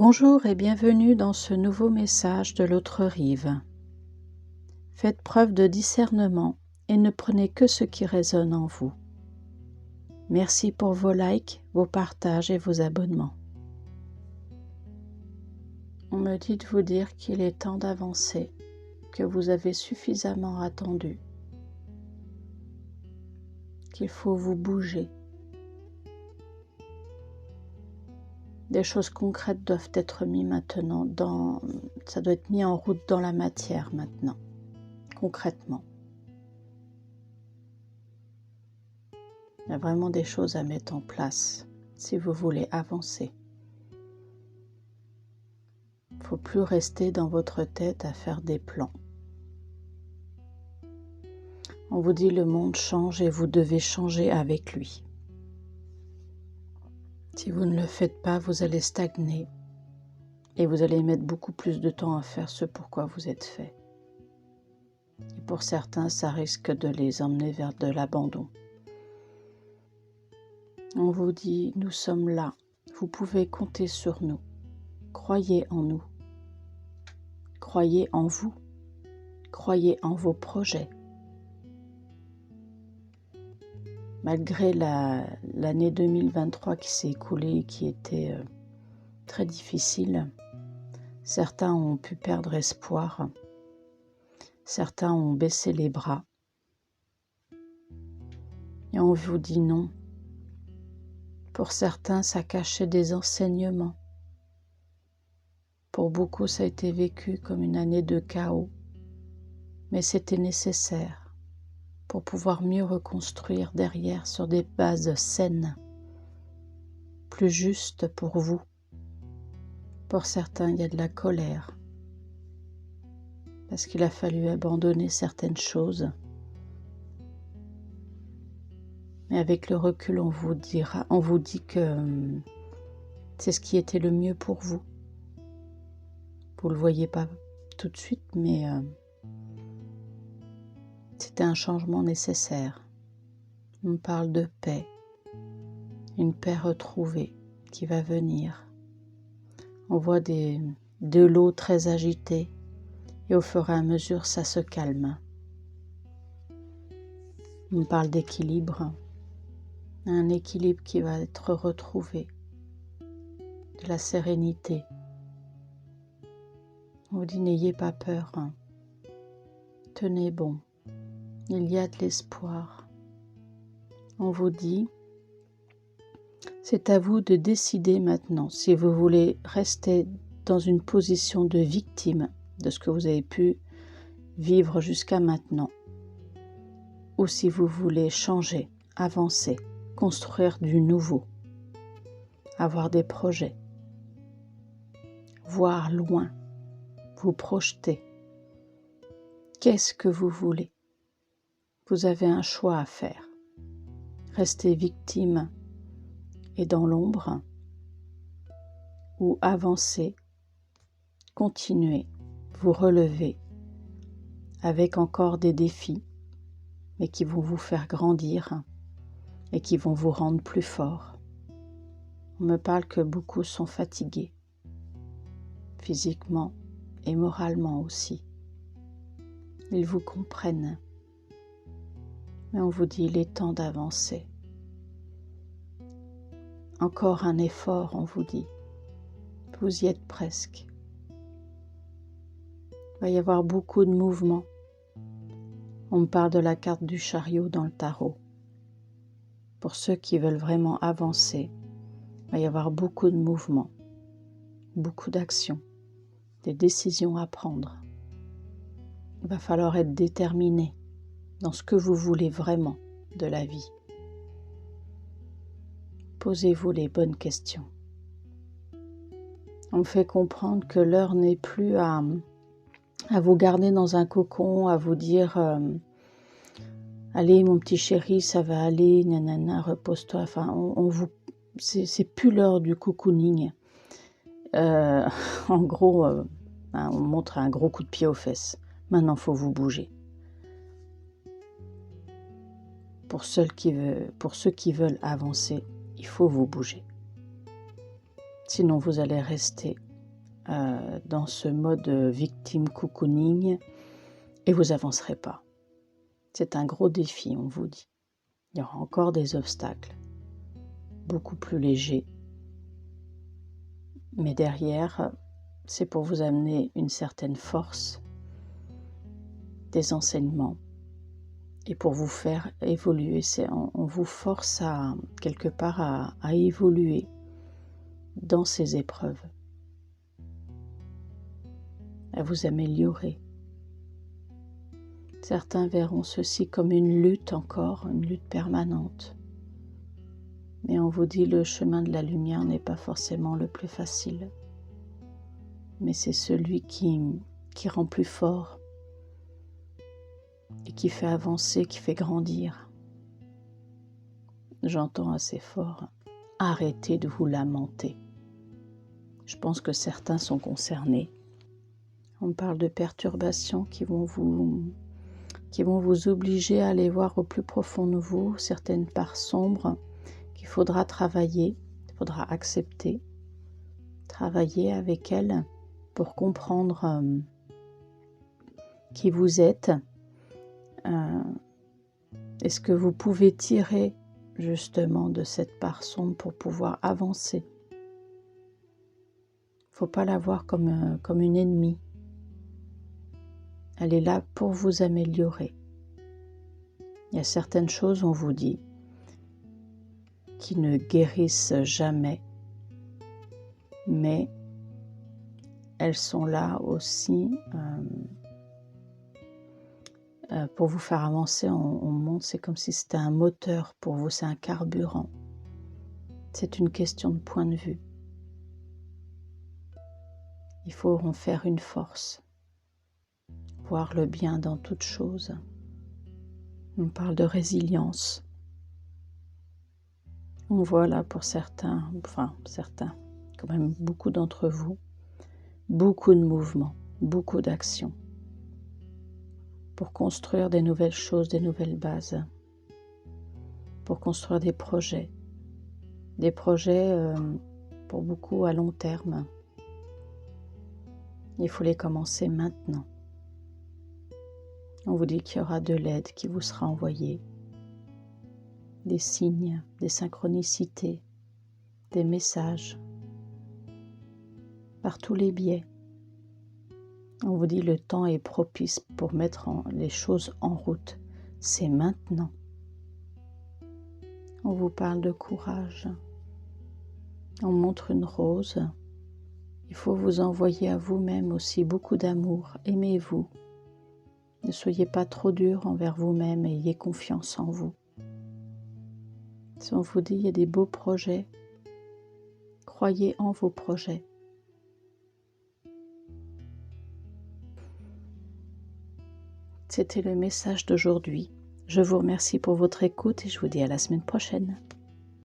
Bonjour et bienvenue dans ce nouveau message de l'autre rive. Faites preuve de discernement et ne prenez que ce qui résonne en vous. Merci pour vos likes, vos partages et vos abonnements. On me dit de vous dire qu'il est temps d'avancer, que vous avez suffisamment attendu, qu'il faut vous bouger. Des choses concrètes doivent être mises maintenant ça doit être mis en route dans la matière maintenant, concrètement. Il y a vraiment des choses à mettre en place si vous voulez avancer. Il ne faut plus rester dans votre tête à faire des plans. On vous dit le monde change et vous devez changer avec lui. Si vous ne le faites pas, vous allez stagner et vous allez mettre beaucoup plus de temps à faire ce pourquoi vous êtes fait. Et pour certains, ça risque de les emmener vers de l'abandon. On vous dit, nous sommes là, vous pouvez compter sur nous, croyez en nous, croyez en vous, croyez en vos projets. Malgré l'année 2023 qui s'est écoulée et qui était très difficile, certains ont pu perdre espoir, certains ont baissé les bras. Et on vous dit non. Pour certains, ça cachait des enseignements. Pour beaucoup, ça a été vécu comme une année de chaos, mais c'était nécessaire pour pouvoir mieux reconstruire derrière sur des bases saines, plus justes pour vous. Pour certains, il y a de la colère, parce qu'il a fallu abandonner certaines choses. Mais avec le recul, on vous dit que c'est ce qui était le mieux pour vous. Vous ne le voyez pas tout de suite, mais c'était un changement nécessaire. On parle de paix, une paix retrouvée qui va venir. On voit de l'eau très agitée et au fur et à mesure, ça se calme. On parle d'équilibre, un équilibre qui va être retrouvé, de la sérénité. On vous dit, n'ayez pas peur, tenez bon, il y a de l'espoir. On vous dit, c'est à vous de décider maintenant si vous voulez rester dans une position de victime de ce que vous avez pu vivre jusqu'à maintenant, ou si vous voulez changer, avancer, construire du nouveau, avoir des projets, voir loin, vous projeter. Qu'est-ce que vous voulez? Vous avez un choix à faire. Rester victime et dans l'ombre, ou avancer, continuer, vous relever avec encore des défis, mais qui vont vous faire grandir et qui vont vous rendre plus fort. On me parle que beaucoup sont fatigués, physiquement et moralement aussi. Ils vous comprennent, mais on vous dit il est temps d'avancer. Encore un effort, on vous dit. Vous y êtes presque. Il va y avoir beaucoup de mouvements. On me parle de la carte du chariot dans le tarot. Pour ceux qui veulent vraiment avancer, il va y avoir beaucoup de mouvements, beaucoup d'actions, des décisions à prendre. Il va falloir être déterminé dans ce que vous voulez vraiment de la vie. Posez-vous les bonnes questions. On me fait comprendre que l'heure n'est plus à vous garder dans un cocon, à vous dire allez mon petit chéri, ça va aller, nanana, repose-toi. Enfin, c'est plus l'heure du cocooning. En gros, on montre un gros coup de pied aux fesses. Maintenant, il faut vous bouger. Pour ceux qui veulent avancer, il faut vous bouger. Sinon, vous allez rester dans ce mode victime cocooning et vous n'avancerez pas. C'est un gros défi, on vous dit. Il y aura encore des obstacles, beaucoup plus légers. Mais derrière, c'est pour vous amener une certaine force, des enseignements, et pour vous faire évoluer. On vous force quelque part à évoluer dans ces épreuves, à vous améliorer. Certains verront ceci comme une lutte encore, une lutte permanente. Mais on vous dit le chemin de la lumière n'est pas forcément le plus facile. Mais c'est celui qui rend plus fort et qui fait avancer, qui fait grandir. J'entends assez fort, arrêtez de vous lamenter. Je pense que certains sont concernés. On parle de perturbations qui vont vous obliger à aller voir au plus profond de vous certaines parts sombres qu'il faudra travailler, il faudra accepter, travailler avec elles pour comprendre qui vous êtes et ce que vous pouvez tirer justement de cette part sombre pour pouvoir avancer. Il ne faut pas la voir comme une ennemie. Elle est là pour vous améliorer. Il y a certaines choses, on vous dit, qui ne guérissent jamais, mais elles sont là aussi pour vous faire avancer. On monte, c'est comme si c'était un moteur pour vous, c'est un carburant. C'est une question de point de vue. Il faut en faire une force, voir le bien dans toute chose. On parle de résilience. On voit là pour certains, quand même beaucoup d'entre vous, beaucoup de mouvements, beaucoup d'actions pour construire des nouvelles choses, des nouvelles bases, pour construire des projets pour beaucoup à long terme. Il faut les commencer maintenant. On vous dit qu'il y aura de l'aide qui vous sera envoyée, des signes, des synchronicités, des messages, par tous les biais. On vous dit le temps est propice pour mettre les choses en route. C'est maintenant. On vous parle de courage. On montre une rose. Il faut vous envoyer à vous-même aussi beaucoup d'amour. Aimez-vous. Ne soyez pas trop dur envers vous-même et ayez confiance en vous. Si on vous dit il y a des beaux projets, croyez en vos projets. C'était le message d'aujourd'hui. Je vous remercie pour votre écoute et je vous dis à la semaine prochaine.